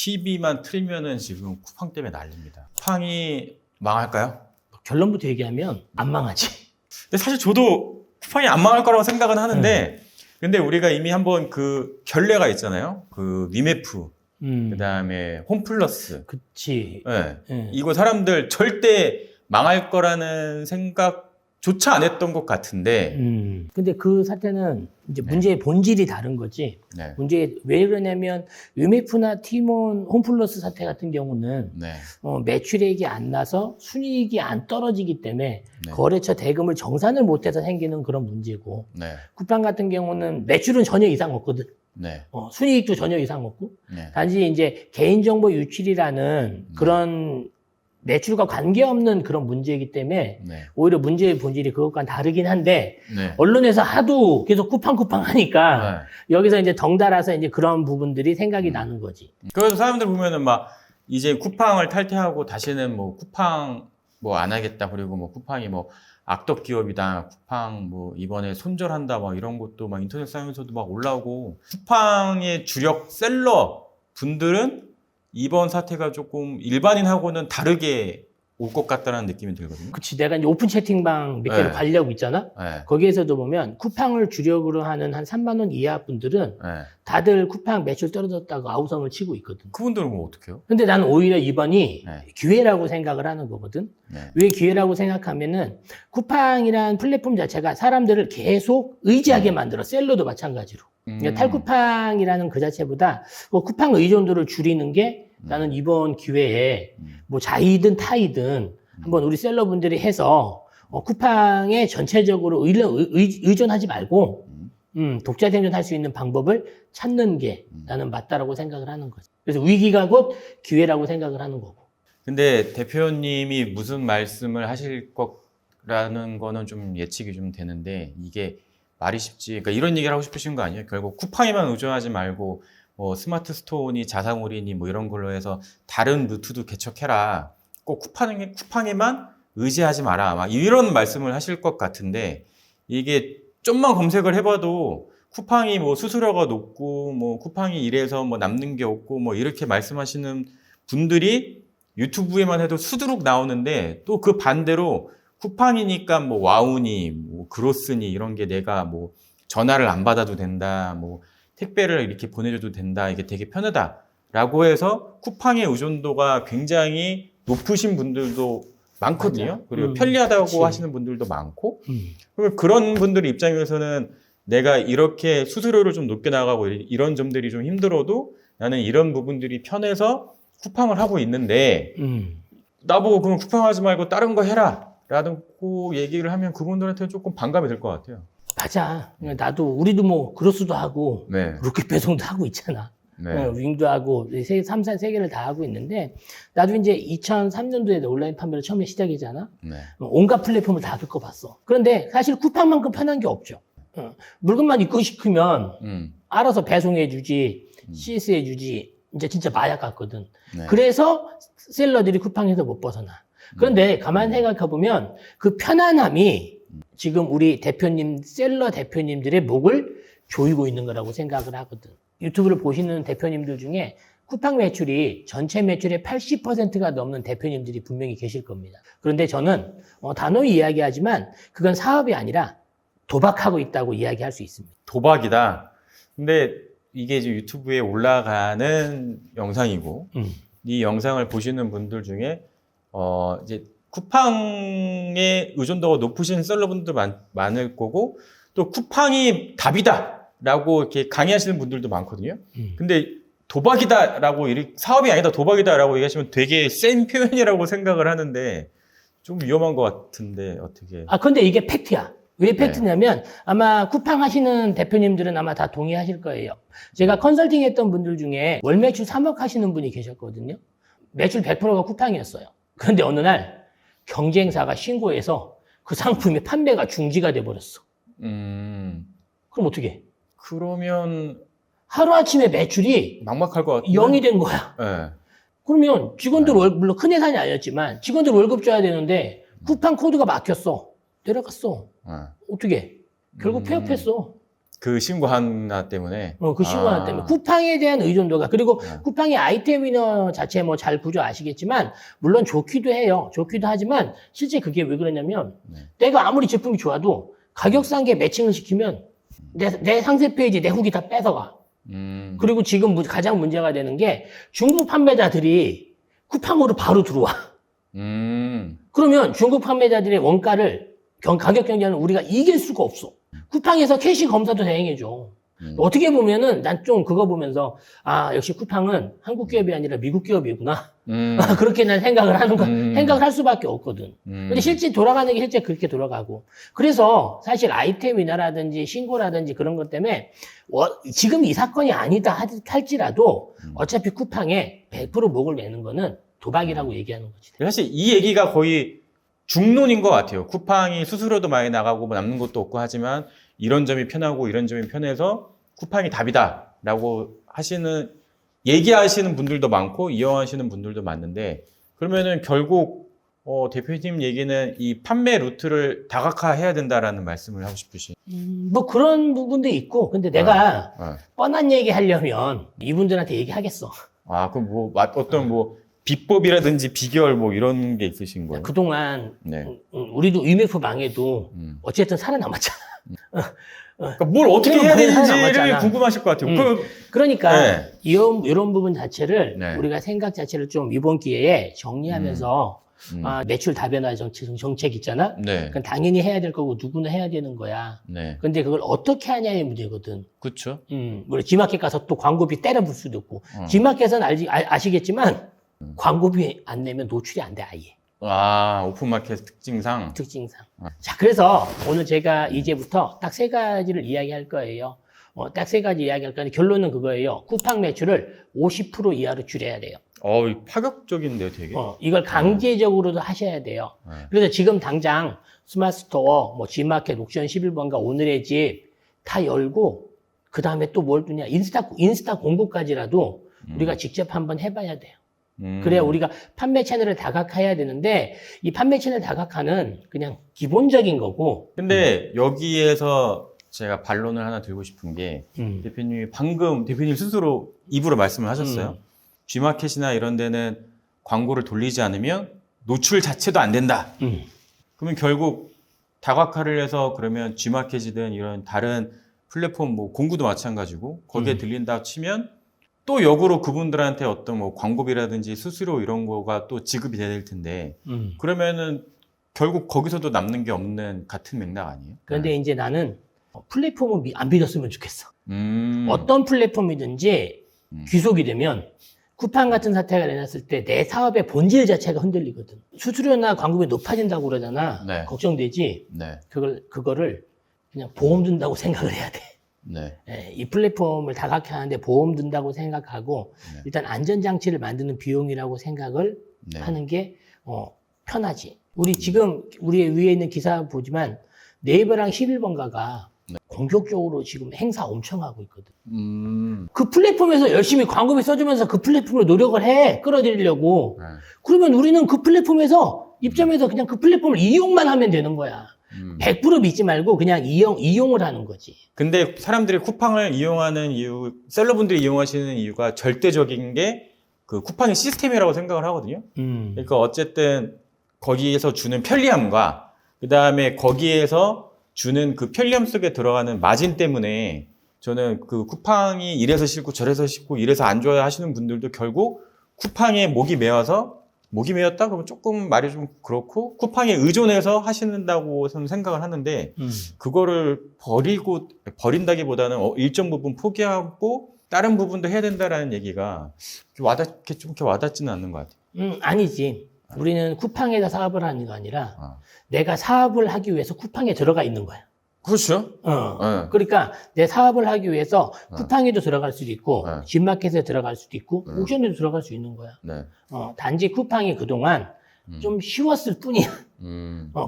TV만 틀면은 지금 쿠팡 때문에 난립니다. 쿠팡이 망할까요? 결론부터 얘기하면 안 망하지. 근데 사실 저도 쿠팡이 안 망할 거라고 생각은 하는데, 근데 우리가 이미 한번 그 결례가 있잖아요. 그 위메프, 그다음에 홈플러스. 그치. 네. 이거 사람들 절대 망할 거라는 생각조차 안 했던 것 같은데. 근데 그 사태는 이제 네. 문제의 본질이 다른 거지. 네. 문제 왜 그러냐면 위메프나 티몬, 홈플러스 사태 같은 경우는 네. 매출액이 안 나서 순이익이 안 떨어지기 때문에 네. 거래처 대금을 정산을 못해서 생기는 그런 문제고, 네. 쿠팡 같은 경우는 매출은 전혀 이상 없거든. 네. 순이익도 전혀 이상 없고, 네. 단지 이제 개인정보 유출이라는 그런 매출과 관계없는 그런 문제이기 때문에 네. 오히려 문제의 본질이 그것과는 다르긴 한데, 네. 언론에서 하도 계속 쿠팡 하니까 네. 여기서 이제 덩달아서 이제 그런 부분들이 생각이 나는 거지. 그래서 사람들 보면은 막 이제 쿠팡을 탈퇴하고 다시는 뭐 쿠팡 뭐 안 하겠다. 그리고 뭐 쿠팡이 뭐 악덕 기업이다. 쿠팡 뭐 이번에 손절한다. 막 이런 것도 막 인터넷 상에서도 막 올라오고, 쿠팡의 주력 셀러 분들은 이번 사태가 조금 일반인하고는 다르게 올 것 같다는 느낌이 들거든요. 그치, 내가 이제 오픈 채팅방 몇 개를 네. 관리하고 있잖아? 네. 거기에서도 보면 쿠팡을 주력으로 하는 한 3만 원 이하 분들은 네. 다들 쿠팡 매출 떨어졌다고 아우성을 치고 있거든. 그분들은 뭐 어떡해요? 근데 나는 오히려 이번이 네. 기회라고 생각을 하는 거거든. 네. 왜 기회라고 생각하면은 쿠팡이라는 플랫폼 자체가 사람들을 계속 의지하게 만들어. 셀러도 마찬가지로. 그러니까 탈쿠팡이라는 그 자체보다 쿠팡 의존도를 줄이는 게 나는 이번 기회에 뭐 자이든 타이든 한번 우리 셀러분들이 해서 쿠팡에 전체적으로 의존하지 말고 독자 생존할 수 있는 방법을 찾는 게 나는 맞다라고 생각을 하는 거지. 그래서 위기가 곧 기회라고 생각을 하는 거고. 근데 대표님이 무슨 말씀을 하실 거라는 거는 좀 예측이 좀 되는데, 이게 말이 쉽지. 그러니까 이런 얘기를 하고 싶으신 거 아니에요? 결국 쿠팡에만 의존하지 말고 뭐 스마트 스토어니 자사몰이니 뭐 이런 걸로 해서 다른 루트도 개척해라. 꼭 쿠팡에만 의지하지 마라. 막 이런 말씀을 하실 것 같은데, 이게 좀만 검색을 해봐도 쿠팡이 뭐 수수료가 높고 뭐 쿠팡이 이래서 뭐 남는 게 없고 뭐 이렇게 말씀하시는 분들이 유튜브에만 해도 수두룩 나오는데, 또 그 반대로 쿠팡이니까 뭐 와우니 뭐 그로스니 이런 게 내가 뭐 전화를 안 받아도 된다, 뭐 택배를 이렇게 보내줘도 된다, 이게 되게 편하다라고 해서 쿠팡의 의존도가 굉장히 높으신 분들도 많거든요. 맞아. 그리고 편리하다고 그치. 하시는 분들도 많고, 그런 분들 입장에서는 내가 이렇게 수수료를 좀 높게 나가고 이런 점들이 좀 힘들어도 나는 이런 부분들이 편해서 쿠팡을 하고 있는데, 나보고 그럼 쿠팡 하지 말고 다른 거 해라 라고 얘기를 하면 그분들한테는 조금 반감이 될 것 같아요. 맞아. 우리도 뭐 그로스도 하고 네. 로켓 배송도 하고 있잖아. 네. 윙도 하고 3사 세 개를 다 하고 있는데, 나도 이제 2003년도에 온라인 판매를 처음에 시작이잖아. 네. 온갖 플랫폼을 다 겪어봤어. 그런데 사실 쿠팡만큼 편한 게 없죠. 물건만 입고 싶으면 알아서 배송해주지, CS해주지. 이제 진짜 마약 같거든. 네. 그래서 셀러들이 쿠팡에서 못 벗어나. 그런데 가만히 생각해보면 그 편안함이 지금 우리 대표님, 셀러 대표님들의 목을 조이고 있는 거라고 생각을 하거든. 유튜브를 보시는 대표님들 중에 쿠팡 매출이 전체 매출의 80%가 넘는 대표님들이 분명히 계실 겁니다. 그런데 저는 단호히 이야기하지만 그건 사업이 아니라 도박하고 있다고 이야기할 수 있습니다. 도박이다. 근데 이게 이제 유튜브에 올라가는 영상이고, 이 영상을 보시는 분들 중에 이제 쿠팡의 의존도가 높으신 셀러분들 많을 거고, 또 쿠팡이 답이다라고 이렇게 강의하시는 분들도 많거든요. 근데 도박이다라고, 사업이 아니다 도박이다라고 얘기하시면 되게 센 표현이라고 생각을 하는데 좀 위험한 것 같은데 어떻게? 근데 이게 팩트야. 왜 팩트냐면 아마 쿠팡 하시는 대표님들은 아마 다 동의하실 거예요. 제가 컨설팅 했던 분들 중에 월 매출 3억 하시는 분이 계셨거든요. 매출 100%가 쿠팡이었어요. 그런데 어느 날 경쟁사가 신고해서 그 상품의 판매가 중지가 돼버렸어. 그럼 어떻게 해? 그러면 하루아침에 매출이 막막할 것 같아요. 0이 된 거야. 네. 그러면 직원들 물론 큰 회사는 아니었지만 직원들 월급 줘야 되는데 쿠팡 코드가 막혔어. 내려갔어. 네. 어떻게 해? 결국 폐업했어. 그 신고 하나 때문에. 그 신고 하나 때문에. 쿠팡에 대한 의존도가. 그리고 네. 쿠팡의 아이템 위너 자체 뭐 잘 구조 아시겠지만, 물론 좋기도 해요. 좋기도 하지만, 실제 그게 왜 그러냐면, 네. 내가 아무리 제품이 좋아도 가격 상계 매칭을 시키면, 내 상세 페이지, 내 후기 다 뺏어가. 그리고 지금 가장 문제가 되는 게, 중국 판매자들이 쿠팡으로 바로 들어와. 그러면 중국 판매자들의 원가를 가격 경쟁을 우리가 이길 수가 없어. 쿠팡에서 캐시 검사도 대행해줘. 어떻게 보면은 난 좀 그거 보면서 역시 쿠팡은 한국 기업이 아니라 미국 기업이구나. 그렇게 난 생각을 하는 거 생각을 할 수밖에 없거든. 근데 실제 돌아가는 게 실제 그렇게 돌아가고. 그래서 사실 아이템 위나라든지 신고라든지 그런 것 때문에 지금 이 사건이 아니다 할지라도 어차피 쿠팡에 100% 목을 내는 거는 도박이라고 얘기하는 거지. 사실 이 얘기가 거의 중론인 것 같아요. 쿠팡이 수수료도 많이 나가고 뭐 남는 것도 없고 하지만 이런 점이 편하고 이런 점이 편해서 쿠팡이 답이다라고 얘기하시는 분들도 많고 이용하시는 분들도 많은데 그러면은 결국 대표님 얘기는 이 판매 루트를 다각화해야 된다라는 말씀을 하고 싶으신. 뭐 그런 부분도 있고 근데 내가 뻔한 얘기 하려면 이분들한테 얘기하겠어. 그럼 뭐 어떤 뭐 비법이라든지 비결 뭐 이런 게 있으신 거예요? 그동안 네. 우리도 위메프 망해도 어쨌든 살아남았잖아. 그러니까 뭘 어떻게 해야 되는지를 궁금하실 것 같아요. 그러니까 네. 이런 부분 자체를 네. 우리가 생각 자체를 좀 이번 기회에 정리하면서 매출 다변화 정책 있잖아. 네. 그건 당연히 해야 될 거고 누구나 해야 되는 거야. 네. 근데 그걸 어떻게 하냐의 문제거든. 그렇죠. 우리 G마켓 가서 또 광고비 때려볼 수도 있고. G마켓은 아시겠지만 광고비 안 내면 노출이 안 돼, 아예. 오픈마켓 특징상. 자, 그래서 오늘 제가 이제부터 딱 3가지를 이야기할 거예요. 딱 3가지 이야기할 건데 결론은 그거예요. 쿠팡 매출을 50% 이하로 줄여야 돼요. 파격적인데요, 되게. 이걸 강제적으로도 하셔야 돼요. 그래서 지금 당장 스마트스토어, 뭐 G마켓, 옥션 11번가 오늘의 집 다 열고 그 다음에 또 뭘 두냐. 인스타 공고까지라도 우리가 직접 한번 해봐야 돼요. 그래야 우리가 판매 채널을 다각화해야 되는데 이 판매 채널 다각화는 그냥 기본적인 거고. 근데 여기에서 제가 반론을 하나 들고 싶은 게 대표님이 방금 대표님 스스로 입으로 말씀을 하셨어요. G마켓이나 이런 데는 광고를 돌리지 않으면 노출 자체도 안 된다. 그러면 결국 다각화를 해서 그러면 G마켓이든 이런 다른 플랫폼 뭐 공구도 마찬가지고 거기에 들린다 치면 또 역으로 그분들한테 어떤 뭐 광고비라든지 수수료 이런 거가 또 지급이 돼야 될 텐데 그러면은 결국 거기서도 남는 게 없는 같은 맥락 아니에요? 그런데 이제 나는 플랫폼을 안 믿었으면 좋겠어. 음. 어떤 플랫폼이든지 귀속이 되면 쿠팡 같은 사태가 일어났을 때 내 사업의 본질 자체가 흔들리거든. 수수료나 광고비 높아진다고 그러잖아. 네. 걱정되지. 네. 그거를 그냥 보험 든다고 생각을 해야 돼. 네. 이 플랫폼을 다각화하는데 보험 든다고 생각하고 네. 일단 안전장치를 만드는 비용이라고 생각을 네. 하는 게 편하지. 지금 우리 위에 있는 기사 보지만 네이버랑 11번가가 공격적으로 지금 행사 엄청 하고 있거든. 그 플랫폼에서 열심히 광고비 써주면서 그 플랫폼을 노력을 해. 끌어들이려고. 그러면 우리는 그 플랫폼에서 입점해서 그냥 그 플랫폼을 이용만 하면 되는 거야. 100% 믿지 말고 그냥 이용을 하는 거지. 근데 사람들이 쿠팡을 이용하는 이유, 셀러분들이 이용하시는 이유가 절대적인 게 그 쿠팡의 시스템이라고 생각을 하거든요. 그러니까 어쨌든 거기에서 주는 편리함과 그 다음에 거기에서 주는 그 편리함 속에 들어가는 마진 때문에 저는 그 쿠팡이 이래서 싫고 저래서 싫고 이래서 안 좋아요 하시는 분들도 결국 쿠팡에 목이 메었다 그러면 조금 말이 좀 그렇고 쿠팡에 의존해서 하신다고 저는 생각을 하는데 그거를 버린다기보다는 일정 부분 포기하고 다른 부분도 해야 된다라는 얘기가 이렇게 와닿지는 않는 것 같아요. 아니지. 우리는 쿠팡에다 사업을 하는 게 아니라 내가 사업을 하기 위해서 쿠팡에 들어가 있는 거야. 그렇죠. 그러니까 내 사업을 하기 위해서 쿠팡에도 들어갈 수도 있고 G마켓에 들어갈 수도 있고 옥션에도 들어갈 수 있는 거야. 네. 단지 쿠팡이 그동안 좀 쉬웠을 뿐이야.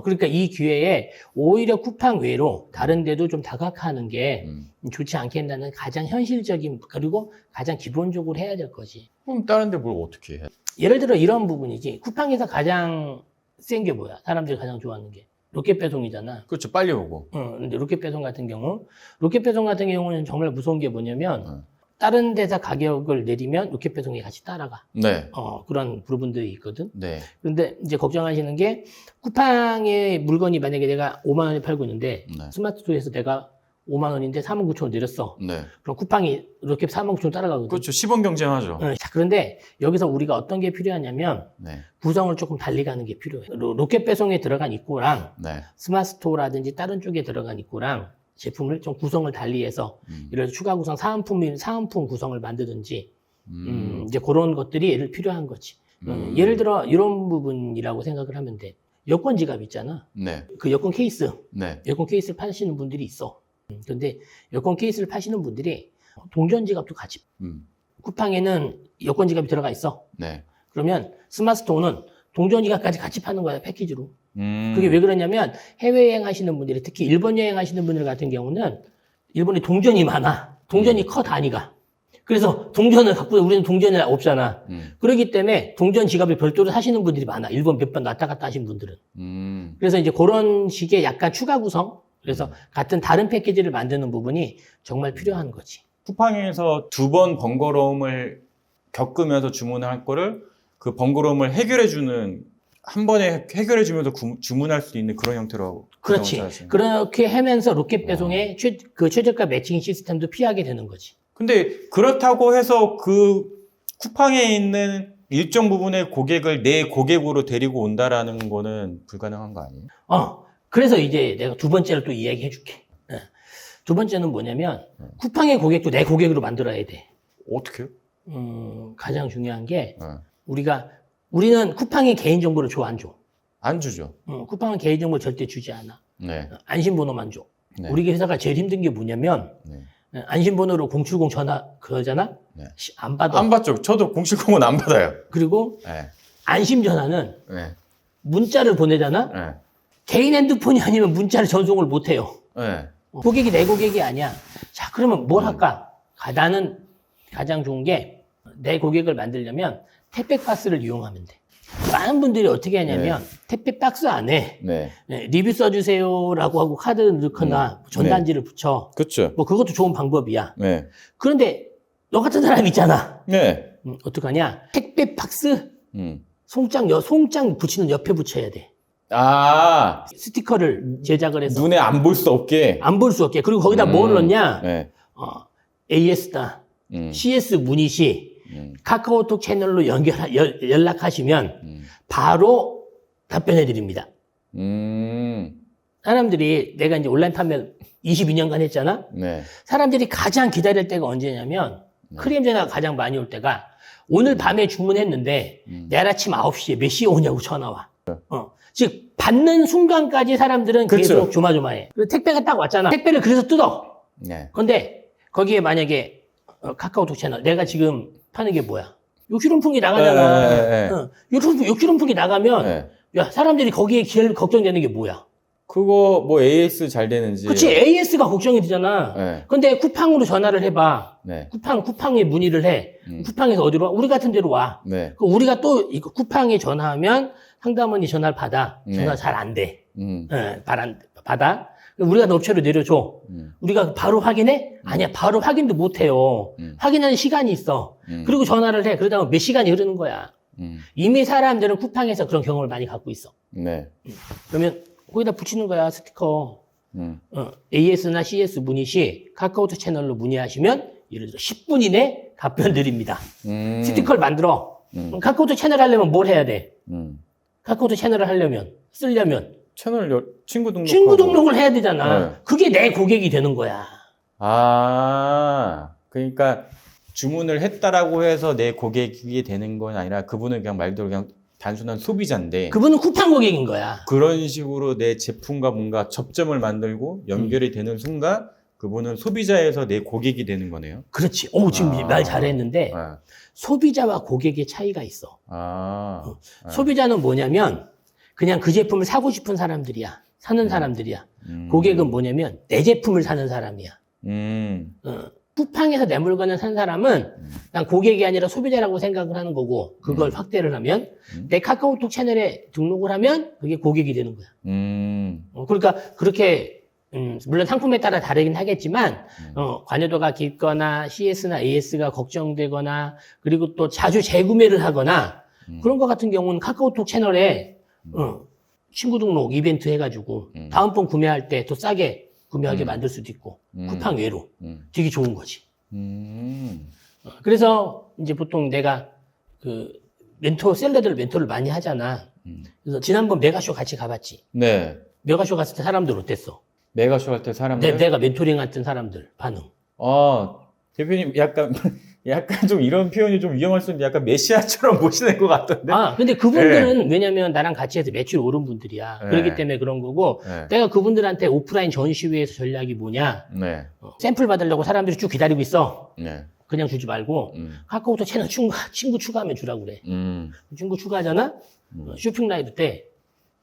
그러니까 이 기회에 오히려 쿠팡 외로 다른 데도 좀 다각화하는 게 좋지 않겠다는 가장 현실적인 그리고 가장 기본적으로 해야 될 거지. 그럼 다른 데 뭘 어떻게 해? 예를 들어 이런 부분이지. 쿠팡에서 가장 센 게 뭐야? 사람들이 가장 좋아하는 게. 로켓 배송이잖아. 그렇죠. 빨리 오고. 근데 로켓 배송 같은 경우는 정말 무서운 게 뭐냐면 다른 데서 가격을 내리면 로켓 배송이 같이 따라가. 네. 그런 부분들이 있거든. 네. 그런데 이제 걱정하시는 게 쿠팡의 물건이 만약에 내가 5만 원에 팔고 있는데 네. 스마트스토어에서 내가 5만 원인데 49,000원 내렸어. 네. 그럼 쿠팡이 로켓 49,000원 따라가거든. 그렇죠. 시범 경쟁하죠. 자, 그런데 여기서 우리가 어떤 게 필요하냐면 네. 구성을 조금 달리 가는 게 필요해. 로켓 배송에 들어간 입구랑 네. 스마트스토어라든지 다른 쪽에 들어간 입구랑 제품을 좀 구성을 달리해서 예를 들어 추가 구성 사은품 구성을 만드든지 이제 그런 것들이 예를 필요한 거지. 예를 들어 이런 부분이라고 생각을 하면 돼. 여권 지갑 있잖아. 네. 그 여권 케이스, 네. 여권 케이스를 파시는 분들이 있어. 그런데 여권 케이스를 파시는 분들이 동전 지갑도 같이. 쿠팡에는 여권 지갑이 들어가 있어. 네. 그러면 스마트스토어는 동전 지갑까지 같이 파는 거야, 패키지로. 그게 왜 그러냐면 해외여행 하시는 분들이 특히 일본 여행 하시는 분들 같은 경우는 일본에 동전이 많아. 동전이 커 단위가. 그래서 동전을 갖고 우리는 동전이 없잖아. 그렇기 때문에 동전 지갑을 별도로 사시는 분들이 많아. 일본 몇 번 왔다 갔다 하신 분들은. 그래서 이제 그런 식의 약간 추가 구성. 그래서 같은 다른 패키지를 만드는 부분이 정말 필요한 거지. 쿠팡에서 2번 번거로움을 겪으면서 주문할 거를 그 번거로움을 해결해주는 한 번에 해결해주면서 주문할 수 있는 그런 형태로. 그렇지. 그렇게 하면서 로켓 배송의 최저가 매칭 시스템도 피하게 되는 거지. 근데 그렇다고 해서 그 쿠팡에 있는 일정 부분의 고객을 내 고객으로 데리고 온다라는 거는 불가능한 거 아니에요? 그래서 이제 내가 두 번째로 또 이야기해 줄게. 두 번째는 뭐냐면 쿠팡의 고객도 내 고객으로 만들어야 돼. 어떻게요? 가장 중요한 게 우리는 쿠팡의 개인정보를 줘, 안 줘? 안 주죠. 쿠팡은 개인정보 절대 주지 않아. 네. 안심번호만 줘. 네. 우리 회사가 제일 힘든 게 뭐냐면 안심번호로 070 전화 그러잖아? 네. 안 받아. 안 받죠. 저도 070은 안 받아요. 그리고 네. 안심 전화는 네. 문자를 보내잖아? 네. 개인 핸드폰이 아니면 문자를 전송을 못 해요. 네. 고객이 내 고객이 아니야. 자, 그러면 뭘 할까? 나는 가장 좋은 게 내 고객을 만들려면 택배 박스를 이용하면 돼. 많은 분들이 어떻게 하냐면 택배 박스 안에 리뷰 써주세요라고 하고 카드를 넣거나 전단지를 붙여. 그렇죠. 뭐 그것도 좋은 방법이야. 네. 그런데 너 같은 사람 있잖아. 네. 어떡하냐? 택배 박스 송장 붙이는 옆에 붙여야 돼. 스티커를 제작을 해서 눈에 안 볼 수 없게. 안 볼 수 없게. 그리고 거기다 뭘 넣냐? 네. AS다. CS 문의 시 카카오톡 채널로 연락하시면 바로 답변해 드립니다. 사람들이 내가 이제 온라인 판매 22년간 했잖아. 네. 사람들이 가장 기다릴 때가 언제냐면 크림 전화가 가장 많이 올 때가 오늘 밤에 주문했는데 내일 아침 9시에 몇 시에 오냐고 전화 와. 즉 받는 순간까지 사람들은 계속 조마조마해. 그리고 택배가 딱 왔잖아. 택배를 그래서 뜯어. 네. 근데 거기에 만약에 카카오톡 채널 내가 지금 파는 게 뭐야? 욕실온풍기 나가잖아. 욕실온풍기 나가면 야 사람들이 거기에 제일 걱정되는 게 뭐야? 그거 뭐 AS 잘 되는지. 그치, AS가 걱정이 되잖아. 근데 쿠팡으로 전화를 해봐. 쿠팡에 문의를 해. 쿠팡에서 어디로 와? 우리 같은 데로 와. 우리가 또 이거 쿠팡에 전화하면 상담원이 전화를 받아. 전화 잘 안 돼. 받아. 우리가 업체로 내려줘. 우리가 바로 확인해? 아니야, 바로 확인도 못 해요. 확인하는 시간이 있어. 그리고 전화를 해. 그러다 보면 몇 시간이 흐르는 거야. 이미 사람들은 쿠팡에서 그런 경험을 많이 갖고 있어. 그러면 거기다 붙이는 거야, 스티커. AS나 CS 문의 시 카카오톡 채널로 문의하시면 예를 들어 10분 이내 답변 드립니다. 스티커를 만들어. 카카오톡 채널 하려면 뭘 해야 돼? 카카오톡 채널을 쓰려면 친구 등록을 해야 되잖아. 그게 내 고객이 되는 거야. 그러니까 주문을 했다라고 해서 내 고객이 되는 건 아니라 그분은 그냥 말대로 그냥 단순한 소비자인데 그분은 쿠팡 고객인 거야. 그런 식으로 내 제품과 뭔가 접점을 만들고 연결이 되는 순간 그분은 소비자에서 내 고객이 되는 거네요. 그렇지. 지금 말 잘했는데 소비자와 고객의 차이가 있어. 소비자는 뭐냐면 그냥 그 제품을 사고 싶은 사람들이야. 사는 사람들이야. 고객은 뭐냐면 내 제품을 사는 사람이야. 쿠팡에서 내 물건을 산 사람은 난 고객이 아니라 소비자라고 생각을 하는 거고 그걸 확대를 하면 내 카카오톡 채널에 등록을 하면 그게 고객이 되는 거야. 그러니까 그렇게 물론 상품에 따라 다르긴 하겠지만 관여도가 깊거나 CS나 AS가 걱정되거나 그리고 또 자주 재구매를 하거나 그런 것 같은 경우는 카카오톡 채널에 친구 등록 이벤트 해가지고 다음번 구매할 때 더 싸게 구매하게 만들 수도 있고 쿠팡 외로 되게 좋은 거지. 그래서 이제 보통 내가 그 셀러들 멘토를 많이 하잖아. 그래서 지난번 메가쇼 같이 가봤지. 네. 메가쇼 갔을 때 사람들 어땠어? 메가쇼 할 때 사람들. 내가 멘토링 했던 사람들 반응. 대표님 약간 좀 이런 표현이 좀 위험할 수 있는데 약간 메시아처럼 보시는 것 같던데. 근데 그분들은 왜냐면 나랑 같이 해서 매출 오른 분들이야. 네. 그렇기 때문에 그런 거고 네. 내가 그분들한테 오프라인 전시회에서 전략이 뭐냐. 네. 샘플 받으려고 사람들이 쭉 기다리고 있어. 네. 그냥 주지 말고 카카오톡 채널 친구 추가하면 주라고 그래. 친구 추가하잖아. 쇼핑 라이브 때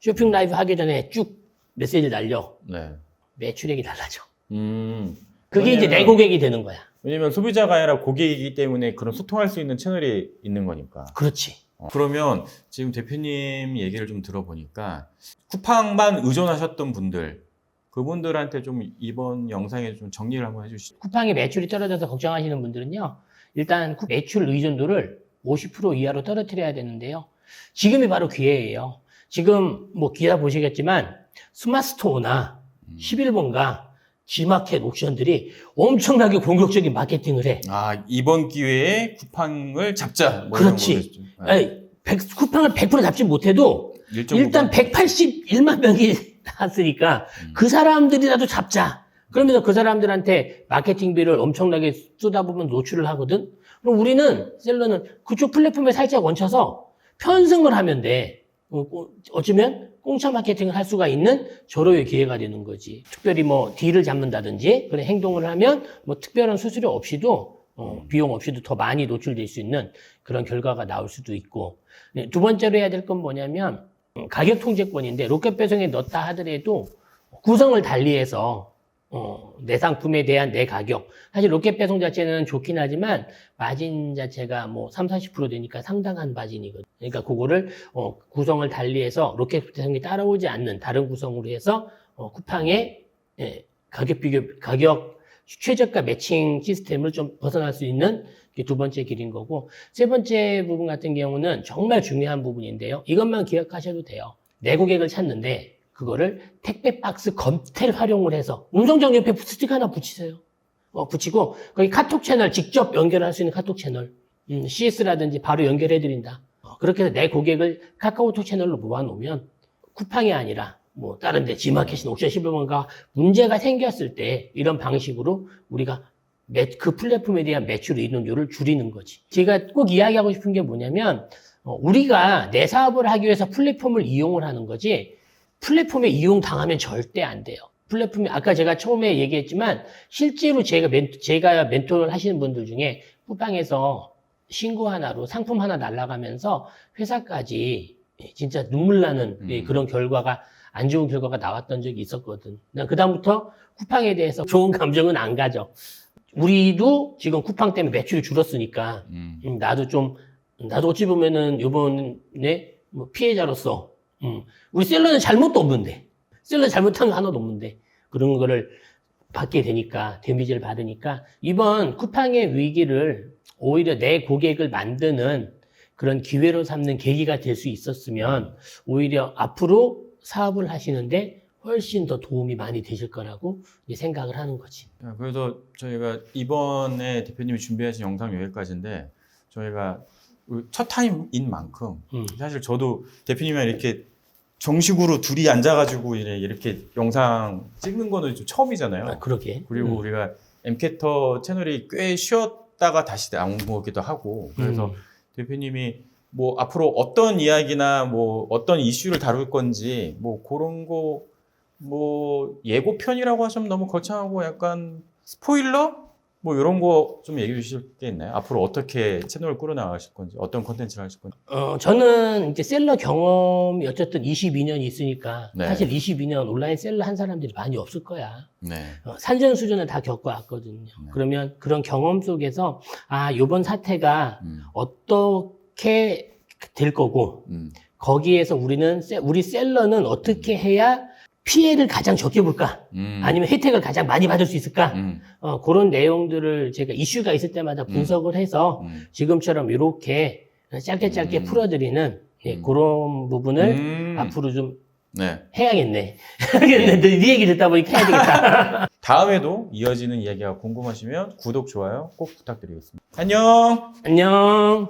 쇼핑 라이브 하기 전에 쭉 메시지를 날려. 네. 매출액이 달라져. 왜냐면- 그게 이제 내 고객이 되는 거야. 왜냐면 소비자가 아니라 고객이기 때문에 그런 소통할 수 있는 채널이 있는 거니까. 그렇지. 그러면 지금 대표님 얘기를 좀 들어보니까 쿠팡만 의존하셨던 분들, 그분들한테 좀 이번 영상에 좀 정리를 한번 해주시죠. 쿠팡의 매출이 떨어져서 걱정하시는 분들은요. 일단 매출 의존도를 50% 이하로 떨어뜨려야 되는데요. 지금이 바로 기회예요. 지금 뭐 기사 보시겠지만 스마트스토어나 11번가 G마켓 옥션들이 엄청나게 공격적인 마케팅을 해. 이번 기회에 쿠팡을 잡자. 뭐 그렇지. 이런 거겠죠. 쿠팡을 100% 잡지 못해도 일단 181만 명이 나왔으니까 그 사람들이라도 잡자. 그러면서 그 사람들한테 마케팅비를 엄청나게 쏟아부으면 노출을 하거든. 그럼 우리는 셀러는 그쪽 플랫폼에 살짝 얹혀서 편승을 하면 돼. 어쩌면 공짜 마케팅을 할 수가 있는 절호의 기회가 되는 거지. 특별히 뭐 딜을 잡는다든지 그런 행동을 하면 뭐 특별한 수수료 없이도 비용 없이도 더 많이 노출될 수 있는 그런 결과가 나올 수도 있고. 두 번째로 해야 될 건 뭐냐면 가격 통제권인데 로켓 배송에 넣었다 하더라도 구성을 달리해서 내 상품에 대한 내 가격. 사실 로켓 배송 자체는 좋긴 하지만 마진 자체가 뭐 30-40% 되니까 상당한 마진이거든. 그러니까 그거를 구성을 달리해서 로켓 배송이 따라오지 않는 다른 구성으로 해서 쿠팡의 가격 최저가 매칭 시스템을 좀 벗어날 수 있는 게 두 번째 길인 거고, 세 번째 부분 같은 경우는 정말 중요한 부분인데요. 이것만 기억하셔도 돼요. 내 고객을 찾는데 그거를 택배 박스 검태를 활용을 해서 음성정 옆에 스티커 하나 붙이세요. 붙이고 거기 카톡 채널 직접 연결할 수 있는 카톡 채널 CS라든지 바로 연결해드린다. 그렇게 해서 내 고객을 카카오톡 채널로 모아놓으면 쿠팡이 아니라 뭐 다른 데 G마켓이나 옥션 11번가 문제가 생겼을 때 이런 방식으로 우리가 그 플랫폼에 대한 매출 의존도를 줄이는 거지. 제가 꼭 이야기하고 싶은 게 뭐냐면 우리가 내 사업을 하기 위해서 플랫폼을 이용을 하는 거지 플랫폼에 이용당하면 절대 안 돼요. 플랫폼이 아까 제가 처음에 얘기했지만 실제로 제가 멘토를 하시는 분들 중에 쿠팡에서 신고 하나로 상품 하나 날아가면서 회사까지 진짜 눈물 나는 그런 결과가 안 좋은 결과가 나왔던 적이 있었거든. 그다음부터 쿠팡에 대해서 좋은 감정은 안 가져. 우리도 지금 쿠팡 때문에 매출이 줄었으니까 나도 어찌 보면은 요번에 뭐 피해자로서 우리 셀러는 잘못도 없는데 셀러 잘못한 거 하나도 없는데 그런 거를 받게 되니까 데미지를 받으니까 이번 쿠팡의 위기를 오히려 내 고객을 만드는 그런 기회로 삼는 계기가 될 수 있었으면 오히려 앞으로 사업을 하시는데 훨씬 더 도움이 많이 되실 거라고 생각을 하는 거지. 그래서 저희가 이번에 대표님이 준비하신 영상 여기까지인데 저희가 첫 타임인 만큼 사실 저도 대표님이랑 이렇게 정식으로 둘이 앉아가지고 이렇게 영상 찍는 거는 좀 처음이잖아요. 그러게. 그리고 우리가 엠캐터 채널이 꽤 쉬었다가 다시 나온 거기도 하고 그래서 대표님이 뭐 앞으로 어떤 이야기나 뭐 어떤 이슈를 다룰 건지 뭐 그런 거 뭐 예고편이라고 하시면 너무 거창하고 약간 스포일러? 뭐 이런 거 좀 얘기해 주실 게 있나요? 앞으로 어떻게 채널을 꾸려나가실 건지, 어떤 컨텐츠를 하실 건지. 저는 이제 셀러 경험이 어쨌든 22년이 있으니까 네. 사실 22년 온라인 셀러 한 사람들이 많이 없을 거야. 네. 산전수전을 다 겪어왔거든요. 네. 그러면 그런 경험 속에서 요번 사태가 어떻게 될 거고 거기에서 우리 셀러는 어떻게 해야 피해를 가장 적게 볼까? 아니면 혜택을 가장 많이 받을 수 있을까? 그런 내용들을 제가 이슈가 있을 때마다 분석을 해서 지금처럼 이렇게 짧게 풀어드리는 그런 부분을 앞으로 좀 네. 해야겠네. 네 얘기 듣다 보니까 해야 되겠다. 다음에도 이어지는 이야기가 궁금하시면 구독, 좋아요 꼭 부탁드리겠습니다. 안녕! 안녕.